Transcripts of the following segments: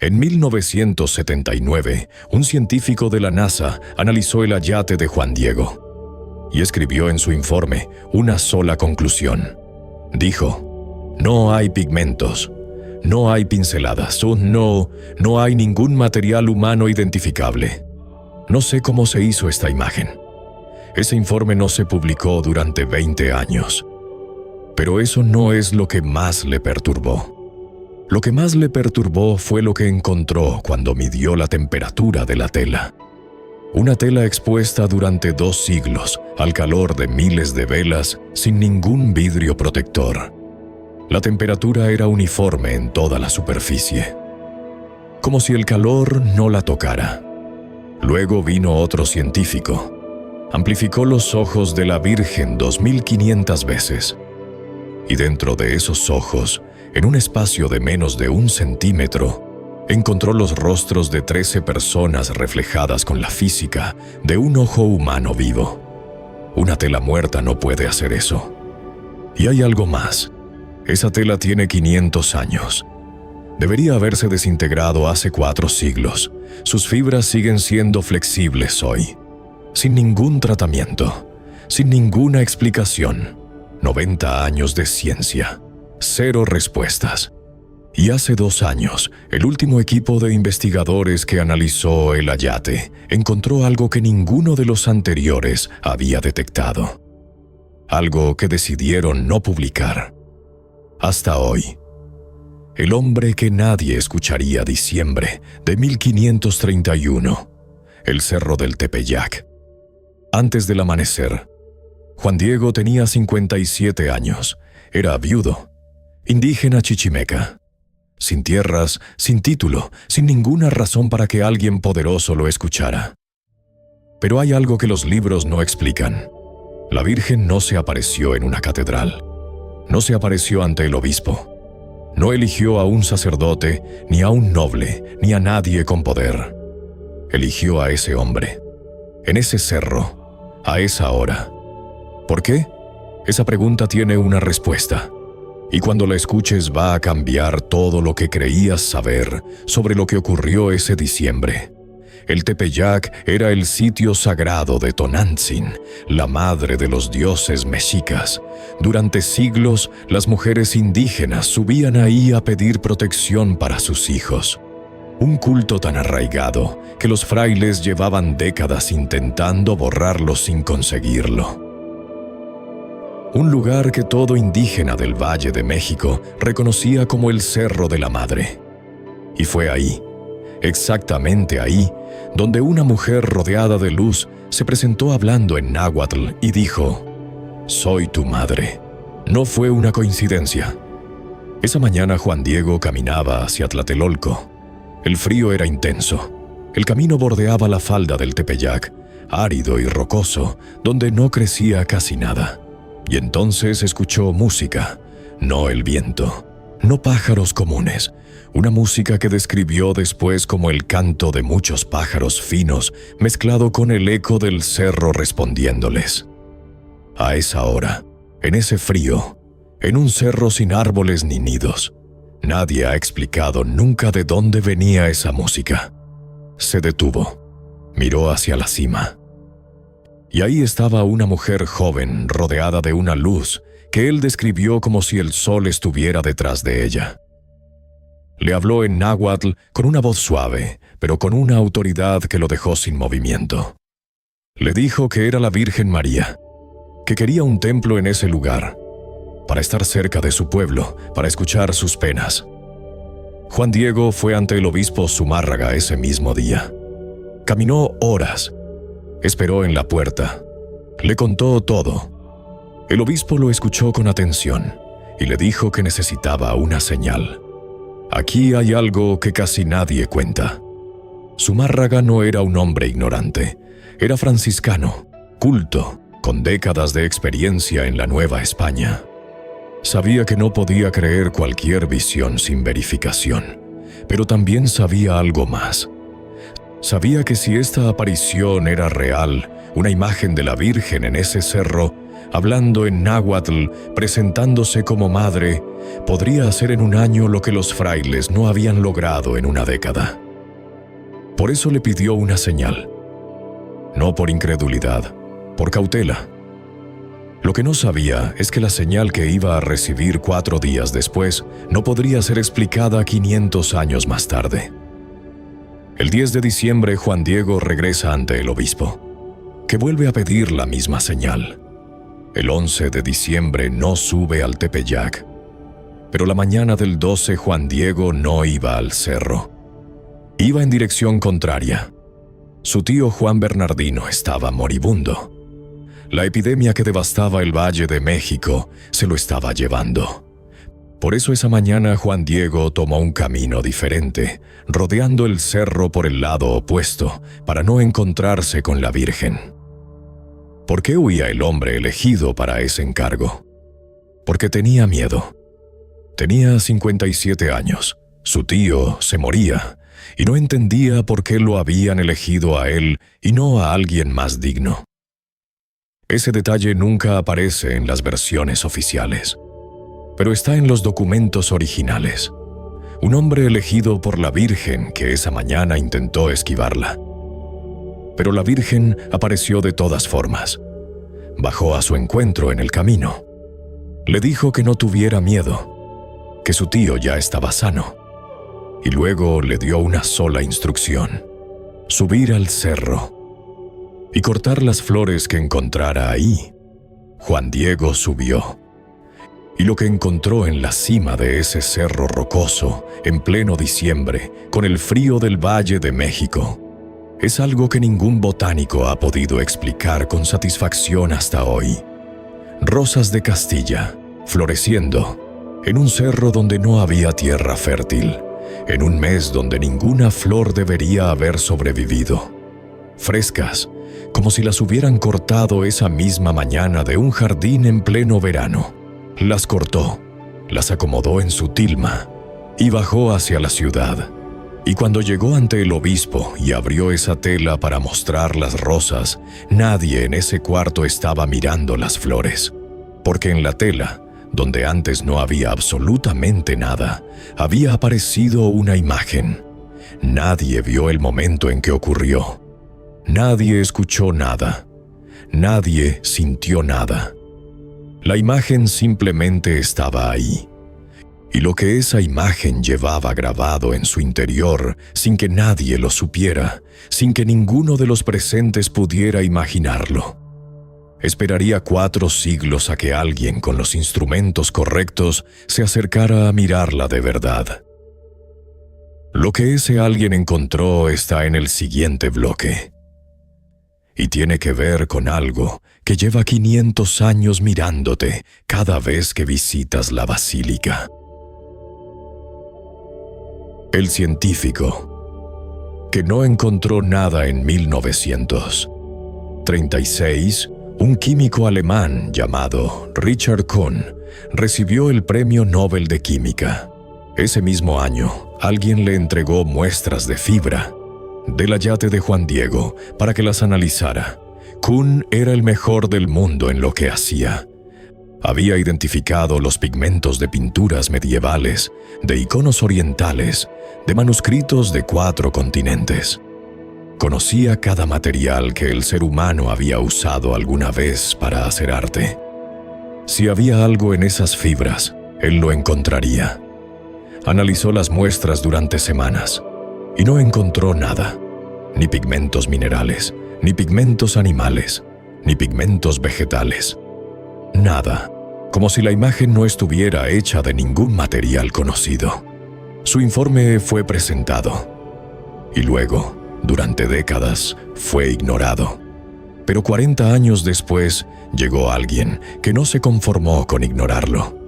En 1979, un científico de la NASA analizó el ayate de Juan Diego y escribió en su informe una sola conclusión. Dijo: no hay pigmentos, no hay pinceladas, no hay ningún material humano identificable. No sé cómo se hizo esta imagen. Ese informe no se publicó durante 20 años. Pero eso no es lo que más le perturbó. Lo que más le perturbó fue lo que encontró cuando midió la temperatura de la tela. Una tela expuesta durante 2 siglos al calor de miles de velas sin ningún vidrio protector. La temperatura era uniforme en toda la superficie, como si el calor no la tocara. Luego vino otro científico. Amplificó los ojos de la Virgen 2500 veces. Y dentro de esos ojos, en un espacio de menos de 1 centímetro, encontró los rostros de 13 personas reflejadas con la física de un ojo humano vivo. Una tela muerta no puede hacer eso. Y hay algo más. Esa tela tiene 500 años. Debería haberse desintegrado hace 4 siglos. Sus fibras siguen siendo flexibles hoy, sin ningún tratamiento, sin ninguna explicación. 90 años de ciencia, 0 respuestas. Y hace 2 años, el último equipo de investigadores que analizó el ayate encontró algo que ninguno de los anteriores había detectado. Algo que decidieron no publicar. Hasta hoy. El hombre que nadie escucharía, diciembre de 1531, el Cerro del Tepeyac. Antes del amanecer, Juan Diego tenía 57 años, era viudo, indígena chichimeca, sin tierras, sin título, sin ninguna razón para que alguien poderoso lo escuchara. Pero hay algo que los libros no explican. La Virgen no se apareció en una catedral, no se apareció ante el obispo, no eligió a un sacerdote, ni a un noble, ni a nadie con poder. Eligió a ese hombre, en ese cerro, a esa hora. ¿Por qué? Esa pregunta tiene una respuesta. Y cuando la escuches va a cambiar todo lo que creías saber sobre lo que ocurrió ese diciembre. El Tepeyac era el sitio sagrado de Tonantzin, la madre de los dioses mexicas. Durante siglos, las mujeres indígenas subían ahí a pedir protección para sus hijos. Un culto tan arraigado que los frailes llevaban décadas intentando borrarlo sin conseguirlo. Un lugar que todo indígena del Valle de México reconocía como el Cerro de la Madre. Y fue ahí, exactamente ahí, donde una mujer rodeada de luz se presentó hablando en náhuatl y dijo: «Soy tu madre». No fue una coincidencia. Esa mañana Juan Diego caminaba hacia Tlatelolco. El frío era intenso. El camino bordeaba la falda del Tepeyac, árido y rocoso, donde no crecía casi nada. Y entonces escuchó música, no el viento, no pájaros comunes, una música que describió después como el canto de muchos pájaros finos mezclado con el eco del cerro respondiéndoles. A esa hora, en ese frío, en un cerro sin árboles ni nidos, nadie ha explicado nunca de dónde venía esa música. Se detuvo, miró hacia la cima. Y ahí estaba una mujer joven rodeada de una luz que él describió como si el sol estuviera detrás de ella. Le habló en náhuatl con una voz suave, pero con una autoridad que lo dejó sin movimiento. Le dijo que era la Virgen María, que quería un templo en ese lugar, para estar cerca de su pueblo, para escuchar sus penas. Juan Diego fue ante el obispo Zumárraga ese mismo día. Caminó horas. Esperó en la puerta. Le contó todo. El obispo lo escuchó con atención y le dijo que necesitaba una señal. Aquí hay algo que casi nadie cuenta. Zumárraga no era un hombre ignorante. Era franciscano, culto, con décadas de experiencia en la Nueva España. Sabía que no podía creer cualquier visión sin verificación, pero también sabía algo más. Sabía que si esta aparición era real, una imagen de la Virgen en ese cerro, hablando en náhuatl, presentándose como madre, podría hacer en un año lo que los frailes no habían logrado en una década. Por eso le pidió una señal. No por incredulidad, por cautela. Lo que no sabía es que la señal que iba a recibir 4 días después no podría ser explicada 500 años más tarde. El 10 de diciembre, Juan Diego regresa ante el obispo, que vuelve a pedir la misma señal. El 11 de diciembre no sube al Tepeyac, pero la mañana del 12 Juan Diego no iba al cerro. Iba en dirección contraria. Su tío Juan Bernardino estaba moribundo. La epidemia que devastaba el Valle de México se lo estaba llevando. Por eso esa mañana Juan Diego tomó un camino diferente, rodeando el cerro por el lado opuesto, para no encontrarse con la Virgen. ¿Por qué huía el hombre elegido para ese encargo? Porque tenía miedo. Tenía 57 años, su tío se moría, y no entendía por qué lo habían elegido a él y no a alguien más digno. Ese detalle nunca aparece en las versiones oficiales, pero está en los documentos originales. Un hombre elegido por la Virgen que esa mañana intentó esquivarla. Pero la Virgen apareció de todas formas. Bajó a su encuentro en el camino. Le dijo que no tuviera miedo, que su tío ya estaba sano. Y luego le dio una sola instrucción: subir al cerro y cortar las flores que encontrara ahí. Juan Diego subió. Y lo que encontró en la cima de ese cerro rocoso, en pleno diciembre, con el frío del Valle de México, es algo que ningún botánico ha podido explicar con satisfacción hasta hoy. Rosas de Castilla, floreciendo, en un cerro donde no había tierra fértil, en un mes donde ninguna flor debería haber sobrevivido. Frescas, como si las hubieran cortado esa misma mañana de un jardín en pleno verano. Las cortó, las acomodó en su tilma y bajó hacia la ciudad. Y cuando llegó ante el obispo y abrió esa tela para mostrar las rosas, nadie en ese cuarto estaba mirando las flores, porque en la tela, donde antes no había absolutamente nada, había aparecido una imagen. Nadie vio el momento en que ocurrió. Nadie escuchó nada. Nadie sintió nada. La imagen simplemente estaba ahí. Y lo que esa imagen llevaba grabado en su interior, sin que nadie lo supiera, sin que ninguno de los presentes pudiera imaginarlo. Esperaría 4 siglos a que alguien con los instrumentos correctos se acercara a mirarla de verdad. Lo que ese alguien encontró está en el siguiente bloque. Y tiene que ver con algo que lleva 500 años mirándote cada vez que visitas la basílica. El científico, que no encontró nada en 1936, un químico alemán llamado Richard Kuhn recibió el Premio Nobel de Química. Ese mismo año, alguien le entregó muestras de fibra del yate de Juan Diego para que las analizara. Kuhn era el mejor del mundo en lo que hacía. Había identificado los pigmentos de pinturas medievales, de iconos orientales, de manuscritos de 4 continentes. Conocía cada material que el ser humano había usado alguna vez para hacer arte. Si había algo en esas fibras, él lo encontraría. Analizó las muestras durante semanas y no encontró nada, ni pigmentos minerales, ni pigmentos animales, ni pigmentos vegetales. Nada, como si la imagen no estuviera hecha de ningún material conocido. Su informe fue presentado y luego, durante décadas, fue ignorado. Pero 40 años después, llegó alguien que no se conformó con ignorarlo.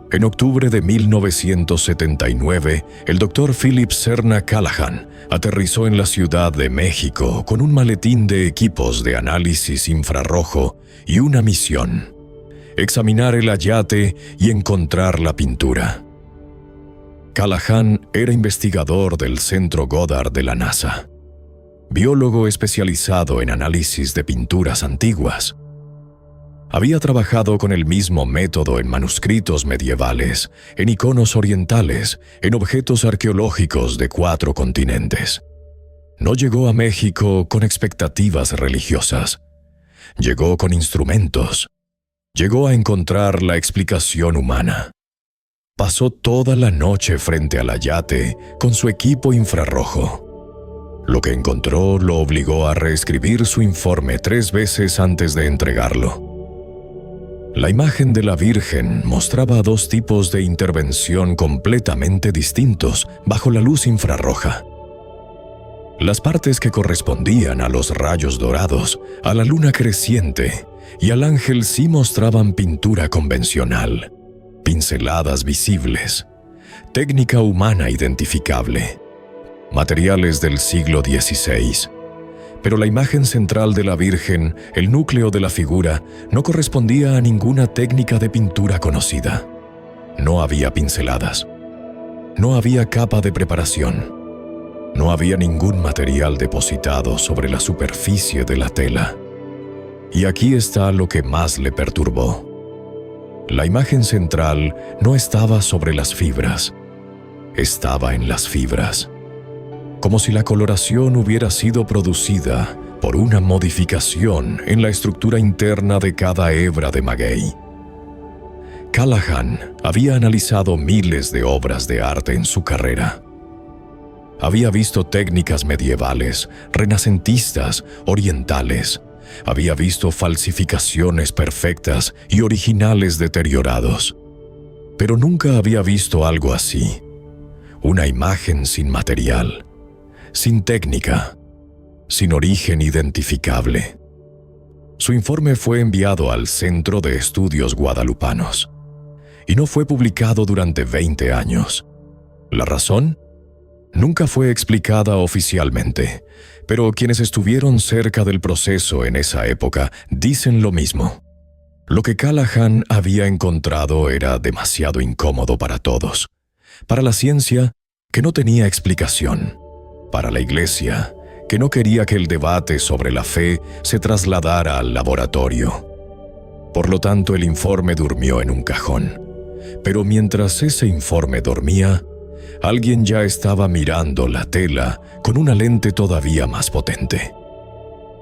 En octubre de 1979, el Dr. Philip Serna Callahan aterrizó en la Ciudad de México con un maletín de equipos de análisis infrarrojo y una misión: examinar el yate y encontrar la pintura. Callahan era investigador del Centro Goddard de la NASA, biólogo especializado en análisis de pinturas antiguas. Había trabajado con el mismo método en manuscritos medievales, en iconos orientales, en objetos arqueológicos de 4 continentes. No llegó a México con expectativas religiosas. Llegó con instrumentos. Llegó a encontrar la explicación humana. Pasó toda la noche frente al Ayate con su equipo infrarrojo. Lo que encontró lo obligó a reescribir su informe 3 veces antes de entregarlo. La imagen de la Virgen mostraba 2 tipos de intervención completamente distintos bajo la luz infrarroja. Las partes que correspondían a los rayos dorados, a la luna creciente y al ángel sí mostraban pintura convencional, pinceladas visibles, técnica humana identificable, materiales del siglo XVI. Pero la imagen central de la Virgen, el núcleo de la figura, no correspondía a ninguna técnica de pintura conocida. No había pinceladas. No había capa de preparación. No había ningún material depositado sobre la superficie de la tela. Y aquí está lo que más le perturbó. La imagen central no estaba sobre las fibras. Estaba en las fibras. Como si la coloración hubiera sido producida por una modificación en la estructura interna de cada hebra de maguey. Callahan había analizado miles de obras de arte en su carrera. Había visto técnicas medievales, renacentistas, orientales. Había visto falsificaciones perfectas y originales deteriorados. Pero nunca había visto algo así. Una imagen sin material, sin técnica, sin origen identificable. Su informe fue enviado al Centro de Estudios Guadalupanos y no fue publicado durante 20 años. ¿La razón? Nunca fue explicada oficialmente, pero quienes estuvieron cerca del proceso en esa época dicen lo mismo. Lo que Callahan había encontrado era demasiado incómodo para todos. Para la ciencia, que no tenía explicación. Para la Iglesia, que no quería que el debate sobre la fe se trasladara al laboratorio. Por lo tanto, el informe durmió en un cajón. Pero mientras ese informe dormía, alguien ya estaba mirando la tela con una lente todavía más potente.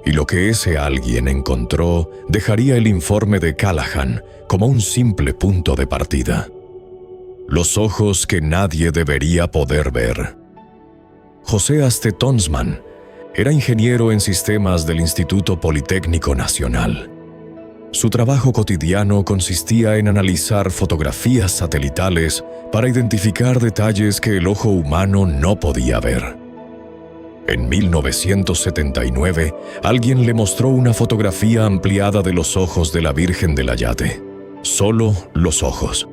Y lo que ese alguien encontró dejaría el informe de Callahan como un simple punto de partida. Los ojos que nadie debería poder ver. José Aste Tonsmann era ingeniero en sistemas del Instituto Politécnico Nacional. Su trabajo cotidiano consistía en analizar fotografías satelitales para identificar detalles que el ojo humano no podía ver. En 1979, alguien le mostró una fotografía ampliada de los ojos de la Virgen del Ayate. Solo los ojos.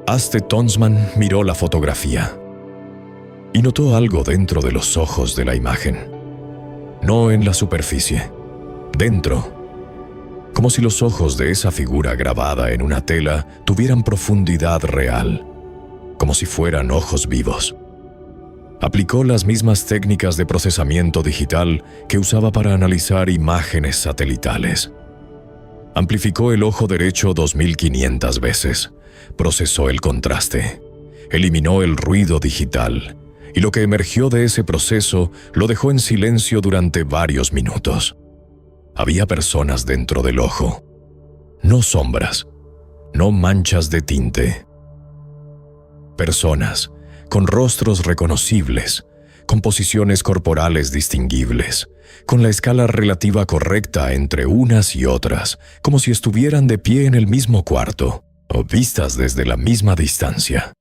Aste Tonsmann miró la fotografía y notó algo dentro de los ojos de la imagen. No en la superficie, dentro. Como si los ojos de esa figura grabada en una tela tuvieran profundidad real, como si fueran ojos vivos. Aplicó las mismas técnicas de procesamiento digital que usaba para analizar imágenes satelitales. Amplificó el ojo derecho 2500 veces, procesó el contraste, eliminó el ruido digital, y lo que emergió de ese proceso lo dejó en silencio durante varios minutos. Había personas dentro del ojo, no sombras, no manchas de tinte. Personas con rostros reconocibles, con posiciones corporales distinguibles, con la escala relativa correcta entre unas y otras, como si estuvieran de pie en el mismo cuarto o vistas desde la misma distancia.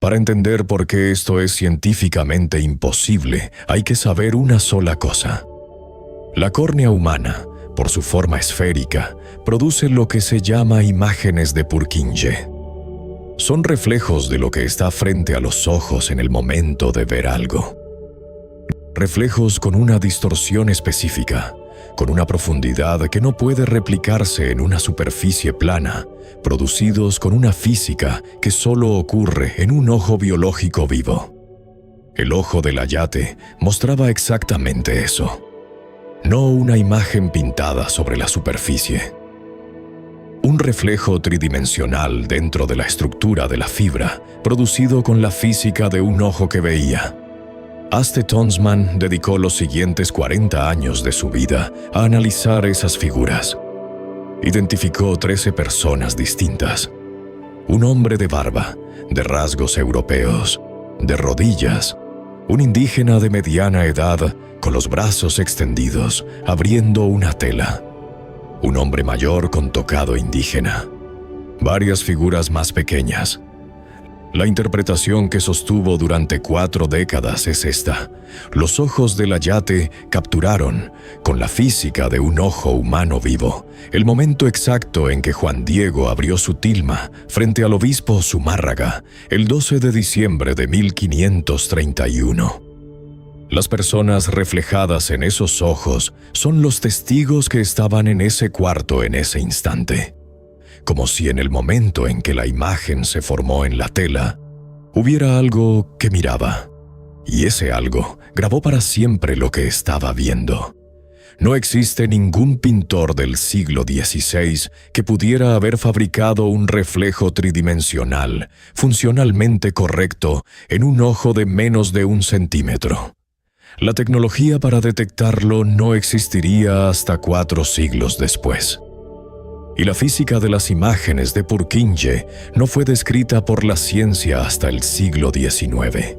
Para entender por qué esto es científicamente imposible, hay que saber una sola cosa. La córnea humana, por su forma esférica, produce lo que se llama imágenes de Purkinje. Son reflejos de lo que está frente a los ojos en el momento de ver algo. Reflejos con una distorsión específica, con una profundidad que no puede replicarse en una superficie plana, producidos con una física que solo ocurre en un ojo biológico vivo. El ojo del Ayate mostraba exactamente eso. no una imagen pintada sobre la superficie. Un reflejo tridimensional dentro de la estructura de la fibra, producido con la física de un ojo que veía. Aste Tonsman dedicó los siguientes 40 años de su vida a analizar esas figuras. Identificó 13 personas distintas. Un hombre de barba, de rasgos europeos, de rodillas, un indígena de mediana edad con los brazos extendidos, abriendo una tela. Un hombre mayor con tocado indígena. Varias figuras más pequeñas. La interpretación que sostuvo durante 4 décadas es esta. Los ojos del ayate capturaron, con la física de un ojo humano vivo, el momento exacto en que Juan Diego abrió su tilma frente al obispo Zumárraga, el 12 de diciembre de 1531. Las personas reflejadas en esos ojos son los testigos que estaban en ese cuarto en ese instante. Como si en el momento en que la imagen se formó en la tela, hubiera algo que miraba, y ese algo grabó para siempre lo que estaba viendo. No existe ningún pintor del siglo XVI que pudiera haber fabricado un reflejo tridimensional, funcionalmente correcto, en un ojo de menos de 1 centímetro. La tecnología para detectarlo no existiría hasta 4 siglos después. Y la física de las imágenes de Purkinje no fue descrita por la ciencia hasta el siglo XIX.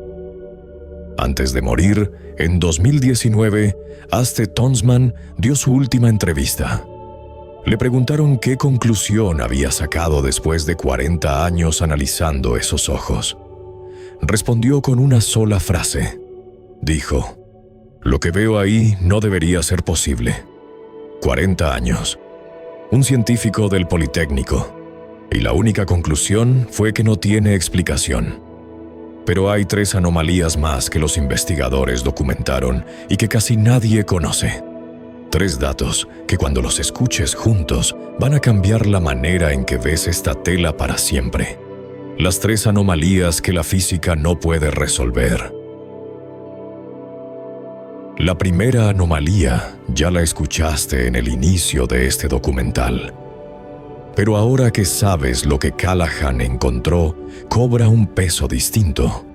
Antes de morir, en 2019, Aste Tonsman dio su última entrevista. Le preguntaron qué conclusión había sacado después de 40 años analizando esos ojos. Respondió con una sola frase. Dijo: «Lo que veo ahí no debería ser posible». 40 años. Un científico del Politécnico. Y la única conclusión fue que no tiene explicación. Pero hay 3 anomalías más que los investigadores documentaron y que casi nadie conoce. 3 datos que cuando los escuches juntos van a cambiar la manera en que ves esta tela para siempre. Las 3 anomalías que la física no puede resolver. La primera anomalía ya la escuchaste en el inicio de este documental. Pero ahora que sabes lo que Callahan encontró, cobra un peso distinto.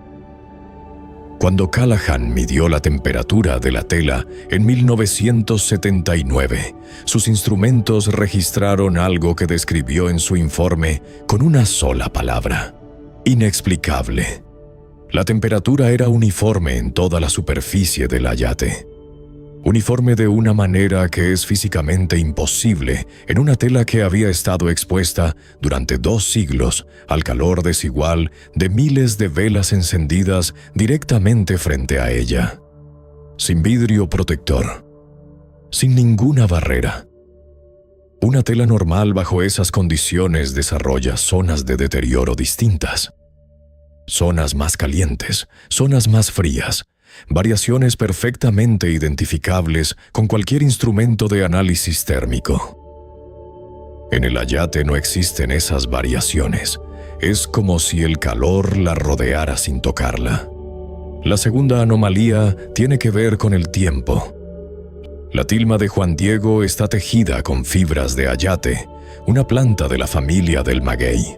Cuando Callahan midió la temperatura de la tela en 1979, sus instrumentos registraron algo que describió en su informe con una sola palabra: inexplicable. La temperatura era uniforme en toda la superficie del ayate. Uniforme de una manera que es físicamente imposible en una tela que había estado expuesta durante 2 siglos al calor desigual de miles de velas encendidas directamente frente a ella. Sin vidrio protector. Sin ninguna barrera. Una tela normal bajo esas condiciones desarrolla zonas de deterioro distintas. Zonas más calientes, zonas más frías, variaciones perfectamente identificables con cualquier instrumento de análisis térmico. En el ayate no existen esas variaciones. Es como si el calor la rodeara sin tocarla. La segunda anomalía tiene que ver con el tiempo. La tilma de Juan Diego está tejida con fibras de ayate, una planta de la familia del maguey.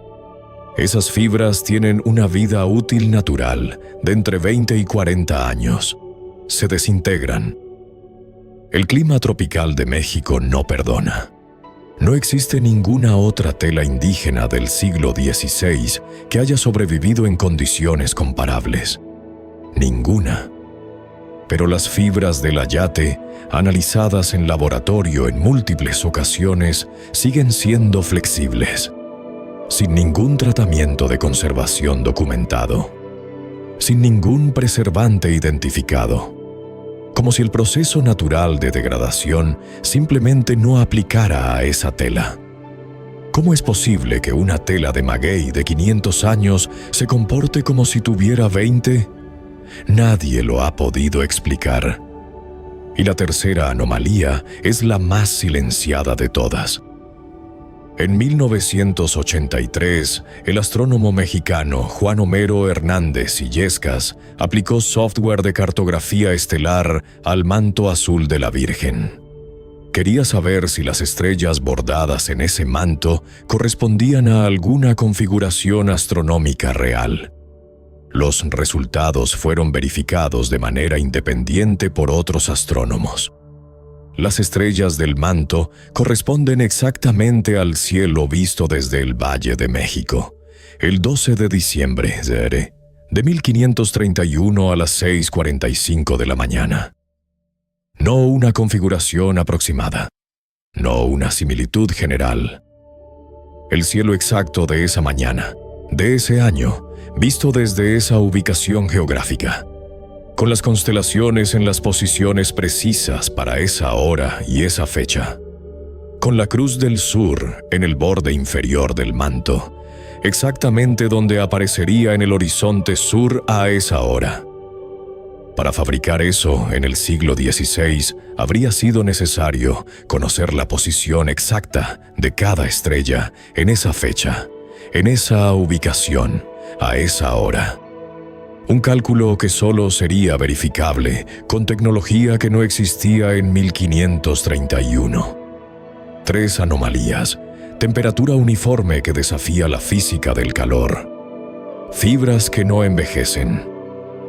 Esas fibras tienen una vida útil natural de entre 20 y 40 años. Se desintegran. El clima tropical de México no perdona. No existe ninguna otra tela indígena del siglo XVI que haya sobrevivido en condiciones comparables. Ninguna. Pero las fibras del ayate, analizadas en laboratorio en múltiples ocasiones, siguen siendo flexibles. Sin ningún tratamiento de conservación documentado, sin ningún preservante identificado, como si el proceso natural de degradación simplemente no aplicara a esa tela. ¿Cómo es posible que una tela de maguey de 500 años se comporte como si tuviera 20? Nadie lo ha podido explicar. Y la tercera anomalía es la más silenciada de todas. En 1983, el astrónomo mexicano Juan Homero Hernández Illescas aplicó software de cartografía estelar al manto azul de la Virgen. Quería saber si las estrellas bordadas en ese manto correspondían a alguna configuración astronómica real. Los resultados fueron verificados de manera independiente por otros astrónomos. Las estrellas del manto corresponden exactamente al cielo visto desde el Valle de México, el 12 de diciembre de 1531 a las 6:45 de la mañana. No una configuración aproximada, no una similitud general. El cielo exacto de esa mañana, de ese año, visto desde esa ubicación geográfica, con las constelaciones en las posiciones precisas para esa hora y esa fecha, con la Cruz del Sur en el borde inferior del manto, exactamente donde aparecería en el horizonte sur a esa hora. Para fabricar eso en el siglo XVI habría sido necesario conocer la posición exacta de cada estrella en esa fecha, en esa ubicación, a esa hora. Un cálculo que solo sería verificable con tecnología que no existía en 1531. 3 anomalías: temperatura uniforme que desafía la física del calor, fibras que no envejecen,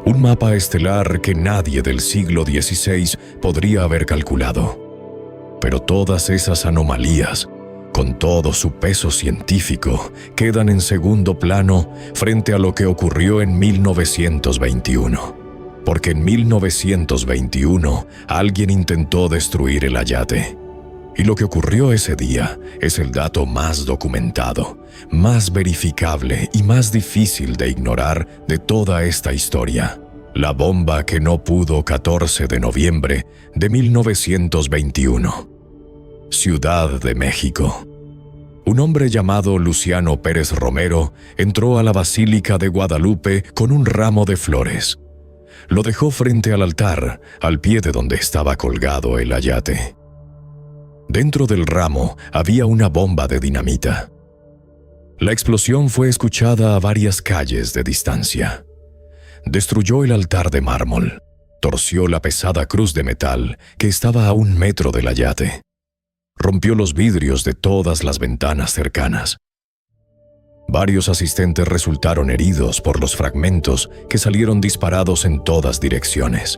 un mapa estelar que nadie del siglo XVI podría haber calculado. Pero todas esas anomalías, con todo su peso científico, quedan en segundo plano frente a lo que ocurrió en 1921. Porque en 1921 alguien intentó destruir el Ayate. Y lo que ocurrió ese día es el dato más documentado, más verificable y más difícil de ignorar de toda esta historia. La bomba que no pudo 14 de noviembre de 1921. Ciudad de México. Un hombre llamado Luciano Pérez Romero entró a la Basílica de Guadalupe con un ramo de flores. Lo dejó frente al altar, al pie de donde estaba colgado el Ayate. Dentro del ramo había una bomba de dinamita. La explosión fue escuchada a varias calles de distancia. Destruyó el altar de mármol, torció la pesada cruz de metal que estaba a 1 metro del Ayate. Rompió los vidrios de todas las ventanas cercanas. Varios asistentes resultaron heridos por los fragmentos que salieron disparados en todas direcciones.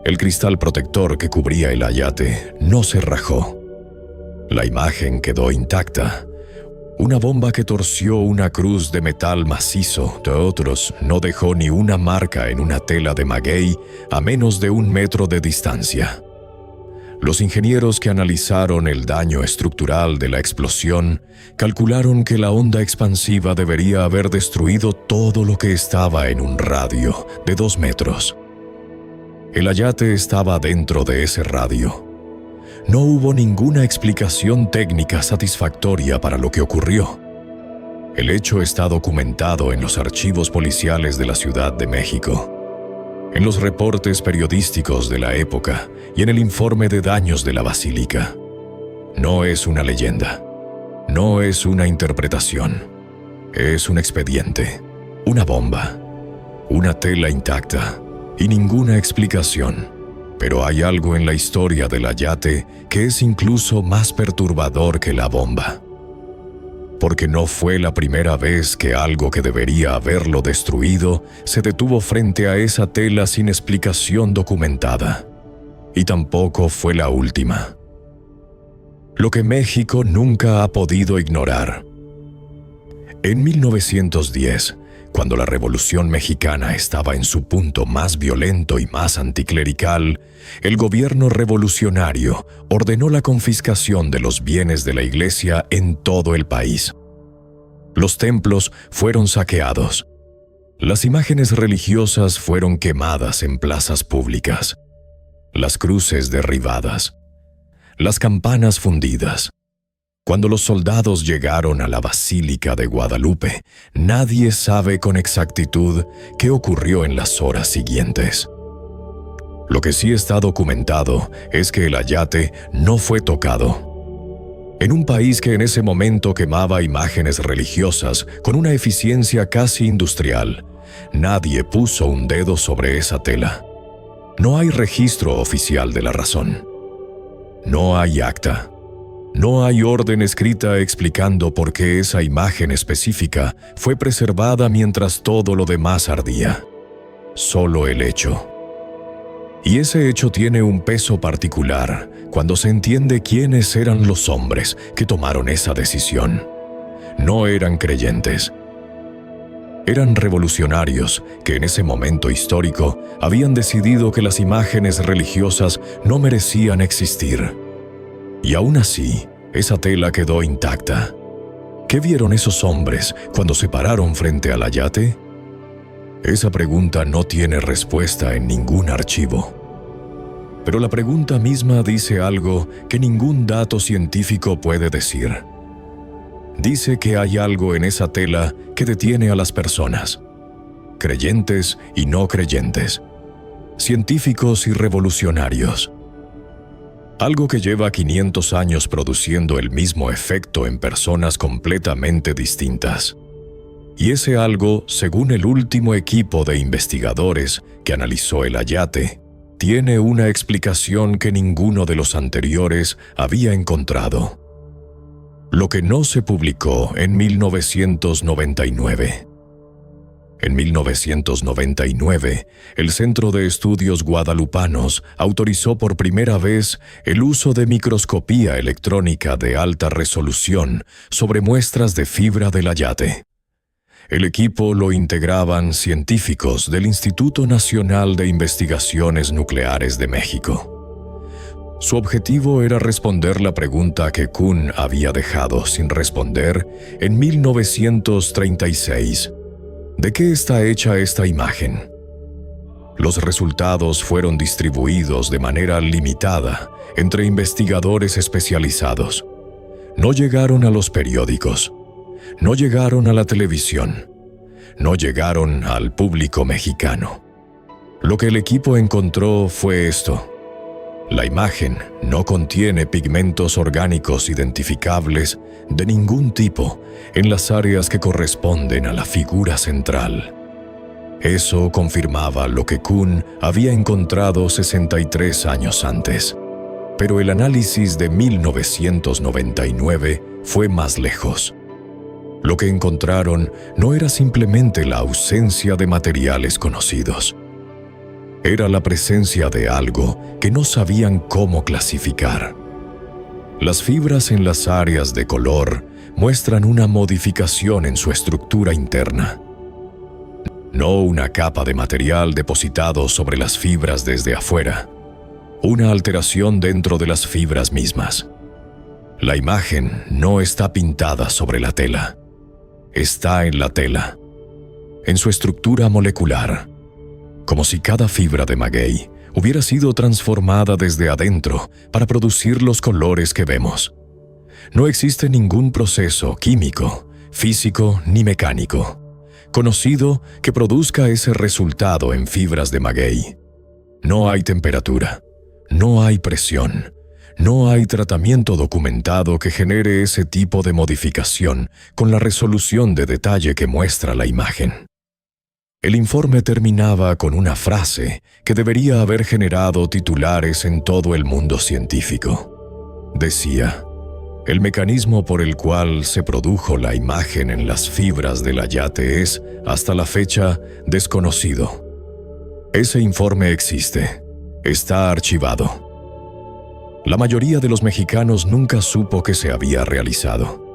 El cristal protector que cubría el Ayate no se rajó. La imagen quedó intacta. Una bomba que torció una cruz de metal macizo de otros no dejó ni una marca en una tela de maguey a menos de 1 metro de distancia. Los ingenieros que analizaron el daño estructural de la explosión calcularon que la onda expansiva debería haber destruido todo lo que estaba en un radio de 2 metros. El Ayate estaba dentro de ese radio. No hubo ninguna explicación técnica satisfactoria para lo que ocurrió. El hecho está documentado en los archivos policiales de la Ciudad de México, en los reportes periodísticos de la época y en el informe de daños de la basílica. No es una leyenda, no es una interpretación, es un expediente, una bomba, una tela intacta y ninguna explicación. Pero hay algo en la historia del Ayate que es incluso más perturbador que la bomba. Porque no fue la primera vez que algo que debería haberlo destruido se detuvo frente a esa tela sin explicación documentada. Y tampoco fue la última. Lo que México nunca ha podido ignorar. En 1910, cuando la Revolución Mexicana estaba en su punto más violento y más anticlerical, el gobierno revolucionario ordenó la confiscación de los bienes de la Iglesia en todo el país. Los templos fueron saqueados. Las imágenes religiosas fueron quemadas en plazas públicas. Las cruces derribadas. Las campanas fundidas. Cuando los soldados llegaron a la Basílica de Guadalupe, nadie sabe con exactitud qué ocurrió en las horas siguientes. Lo que sí está documentado es que el Ayate no fue tocado. En un país que en ese momento quemaba imágenes religiosas con una eficiencia casi industrial, nadie puso un dedo sobre esa tela. No hay registro oficial de la razón. No hay acta. No hay orden escrita explicando por qué esa imagen específica fue preservada mientras todo lo demás ardía. Solo el hecho. Y ese hecho tiene un peso particular cuando se entiende quiénes eran los hombres que tomaron esa decisión. No eran creyentes. Eran revolucionarios que en ese momento histórico habían decidido que las imágenes religiosas no merecían existir. Y aún así, esa tela quedó intacta. ¿Qué vieron esos hombres cuando se pararon frente al ayate? Esa pregunta no tiene respuesta en ningún archivo. Pero la pregunta misma dice algo que ningún dato científico puede decir. Dice que hay algo en esa tela que detiene a las personas, creyentes y no creyentes, científicos y revolucionarios. Algo que lleva 500 años produciendo el mismo efecto en personas completamente distintas. Y ese algo, según el último equipo de investigadores que analizó el ayate, tiene una explicación que ninguno de los anteriores había encontrado. Lo que no se publicó en 1999. En 1999, el Centro de Estudios Guadalupanos autorizó por primera vez el uso de microscopía electrónica de alta resolución sobre muestras de fibra del ayate. El equipo lo integraban científicos del Instituto Nacional de Investigaciones Nucleares de México. Su objetivo era responder la pregunta que Kuhn había dejado sin responder en 1936. ¿De qué está hecha esta imagen? Los resultados fueron distribuidos de manera limitada entre investigadores especializados. No llegaron a los periódicos, no llegaron a la televisión, no llegaron al público mexicano. Lo que el equipo encontró fue esto. La imagen no contiene pigmentos orgánicos identificables de ningún tipo en las áreas que corresponden a la figura central. Eso confirmaba lo que Kuhn había encontrado 63 años antes. Pero el análisis de 1999 fue más lejos. Lo que encontraron no era simplemente la ausencia de materiales conocidos. Era la presencia de algo que no sabían cómo clasificar. Las fibras en las áreas de color muestran una modificación en su estructura interna. No una capa de material depositado sobre las fibras desde afuera. Una alteración dentro de las fibras mismas. La imagen no está pintada sobre la tela. Está en la tela, en su estructura molecular, como si cada fibra de maguey hubiera sido transformada desde adentro para producir los colores que vemos. No existe ningún proceso químico, físico ni mecánico conocido que produzca ese resultado en fibras de maguey. No hay temperatura, no hay presión, no hay tratamiento documentado que genere ese tipo de modificación con la resolución de detalle que muestra la imagen. El informe terminaba con una frase que debería haber generado titulares en todo el mundo científico. Decía: el mecanismo por el cual se produjo la imagen en las fibras del ayate es, hasta la fecha, desconocido. Ese informe existe. Está archivado. La mayoría de los mexicanos nunca supo que se había realizado.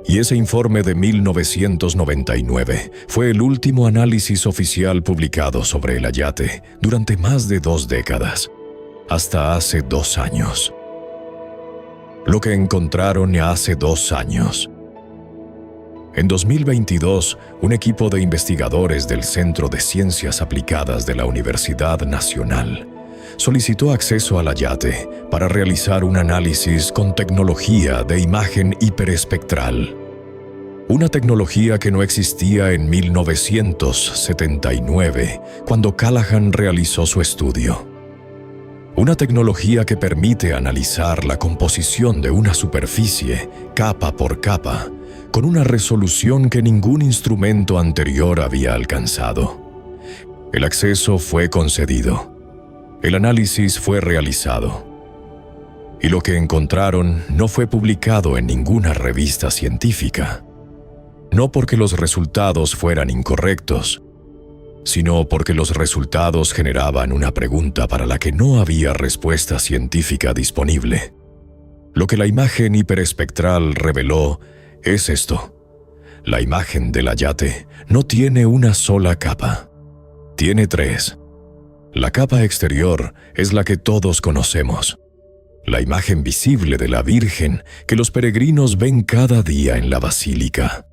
Y ese informe de 1999 fue el último análisis oficial publicado sobre el ayate durante más de 2 décadas, hasta hace 2 años. Lo que encontraron hace 2 años. En 2022, un equipo de investigadores del Centro de Ciencias Aplicadas de la Universidad Nacional solicitó acceso al ayate para realizar un análisis con tecnología de imagen hiperespectral. Una tecnología que no existía en 1979, cuando Callahan realizó su estudio. Una tecnología que permite analizar la composición de una superficie, capa por capa, con una resolución que ningún instrumento anterior había alcanzado. El acceso fue concedido. El análisis fue realizado. y lo que encontraron no fue publicado en ninguna revista científica. No porque los resultados fueran incorrectos, sino porque los resultados generaban una pregunta para la que no había respuesta científica disponible. Lo que la imagen hiperespectral reveló es esto: la imagen del ayate no tiene una sola capa, tiene tres. La capa exterior es la que todos conocemos, la imagen visible de la Virgen que los peregrinos ven cada día en la basílica.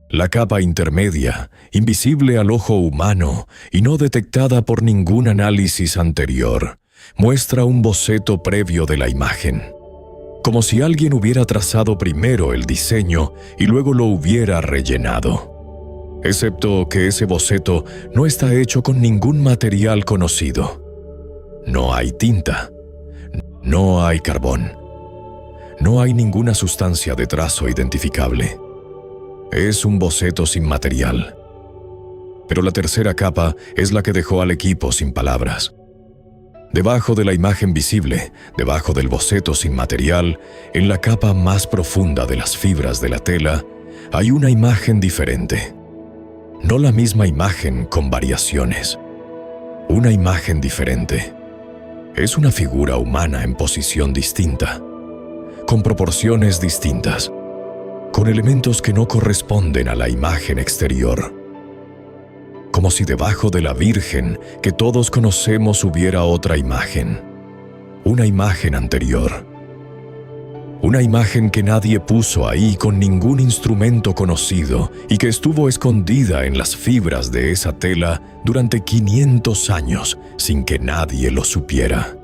La capa intermedia, invisible al ojo humano y no detectada por ningún análisis anterior, muestra un boceto previo de la imagen, como si alguien hubiera trazado primero el diseño y luego lo hubiera rellenado, excepto que ese boceto no está hecho con ningún material conocido. No hay tinta, no hay carbón, no hay ninguna sustancia de trazo identificable. Es un boceto sin material. Pero la tercera capa es la que dejó al equipo sin palabras. Debajo de la imagen visible, debajo del boceto sin material, en la capa más profunda de las fibras de la tela, hay una imagen diferente. No la misma imagen con variaciones. Una imagen diferente. Es una figura humana en posición distinta, con proporciones distintas, con elementos que no corresponden a la imagen exterior. Como si debajo de la Virgen que todos conocemos hubiera otra imagen, una imagen anterior. Una imagen que nadie puso ahí con ningún instrumento conocido y que estuvo escondida en las fibras de esa tela durante 500 años sin que nadie lo supiera.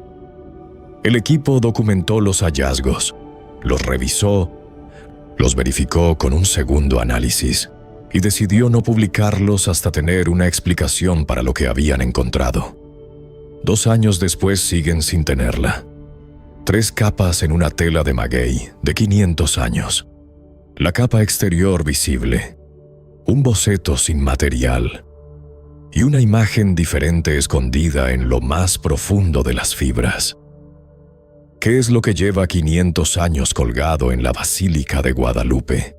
El equipo documentó los hallazgos, los revisó, los verificó con un segundo análisis y decidió no publicarlos hasta tener una explicación para lo que habían encontrado. 2 años después siguen sin tenerla. 3 capas en una tela de maguey de 500 años. La capa exterior visible, un boceto sin material y una imagen diferente escondida en lo más profundo de las fibras. ¿Qué es lo que lleva 500 años colgado en la Basílica de Guadalupe?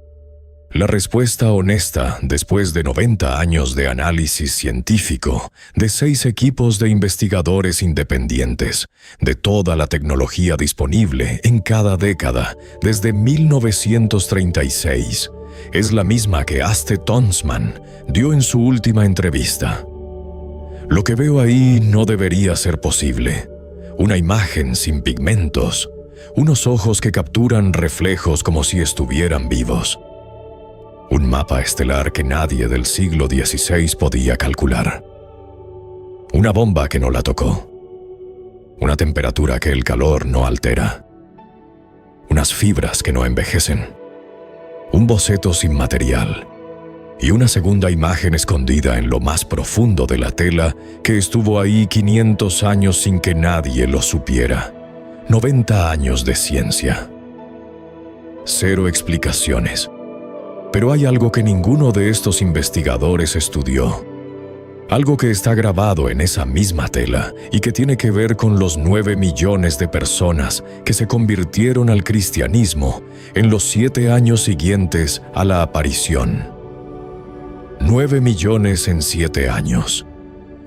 La respuesta honesta, después de 90 años de análisis científico, de 6 equipos de investigadores independientes, de toda la tecnología disponible en cada década, desde 1936, es la misma que Aste Tonsmann dio en su última entrevista. Lo que veo ahí no debería ser posible. Una imagen sin pigmentos, unos ojos que capturan reflejos como si estuvieran vivos. Un mapa estelar que nadie del siglo XVI podía calcular. Una bomba que no la tocó. Una temperatura que el calor no altera. Unas fibras que no envejecen. Un boceto sin material. Y una segunda imagen escondida en lo más profundo de la tela que estuvo ahí 500 años sin que nadie lo supiera. 90 años de ciencia. 0 explicaciones. Pero hay algo que ninguno de estos investigadores estudió. Algo que está grabado en esa misma tela y que tiene que ver con los 9 millones de personas que se convirtieron al cristianismo en los 7 años siguientes a la aparición. 9 millones en 7 años.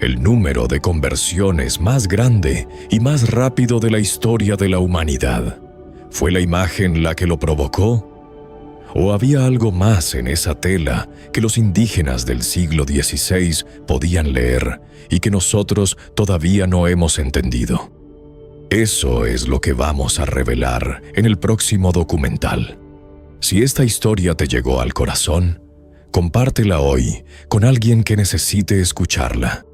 El número de conversiones más grande y más rápido de la historia de la humanidad. ¿Fue la imagen la que lo provocó? ¿O había algo más en esa tela que los indígenas del siglo XVI podían leer y que nosotros todavía no hemos entendido? Eso es lo que vamos a revelar en el próximo documental. Si esta historia te llegó al corazón, compártela hoy con alguien que necesite escucharla.